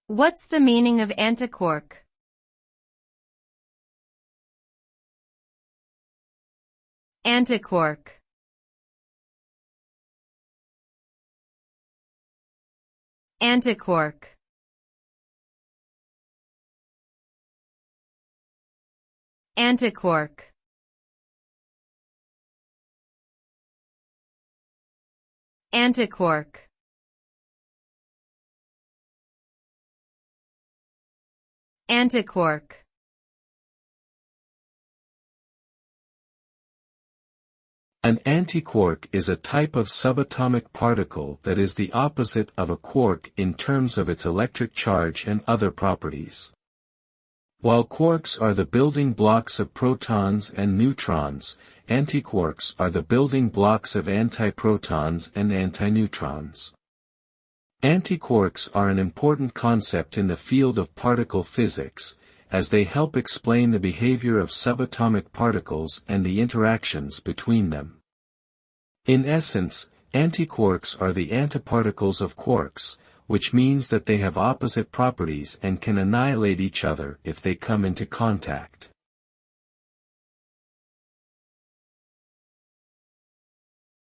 What's the meaning of antiquark? Antiquark. Antiquark. Antiquark. Antiquark. Antiquark. An antiquark is a type of subatomic particle that is the opposite of a quark in terms of its electric charge and other properties. While quarks are the building blocks of protons and neutrons, antiquarks are the building blocks of antiprotons and antineutrons. Antiquarks are an important concept in the field of particle physics, as they help explain the behavior of subatomic particles and the interactions between them. In essence, antiquarks are the antiparticles of quarks, which means that they have opposite properties and can annihilate each other if they come into contact.